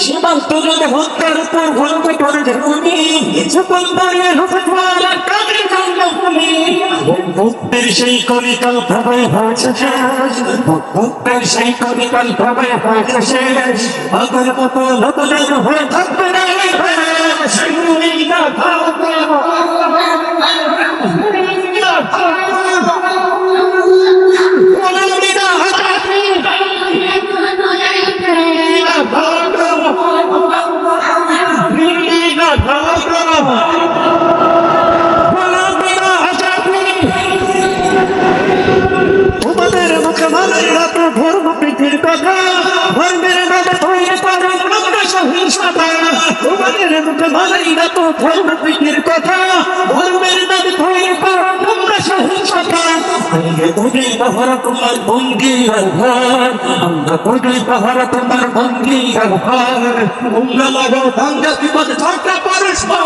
সীমান্ত জুড়ে হত্যার উপর ভঙ্গ করে সকল দাঁড়িয়ে মুক্তির সেই কলিকাল ভাবে হয়েছে শেষ, মুক্তির সেই কলিকাল ভাবে হয়েছে শেষ, আগের মতো নতুনের হয়ে থাকবে না তোমাদের মুখে ভালোরা তো ধর্ম প্রীতির কথা, ধর্মের নামে তৈরি করো আমরা সহিংসতা। তোমাদের মুখে ভালোরা তো ধর্ম প্রীতির কথা, ধর্মের নামে তৈরি করো আমরা সহিংসতা। বুঝি পাহারা তোমার ভঙ্গি আর ভার, আমরা বুঝি পাহারা তোমার ভঙ্গি আর ভার। তোমরা লাগো ভাঙ্গা বিপদ ঝগড়া পরস্পর,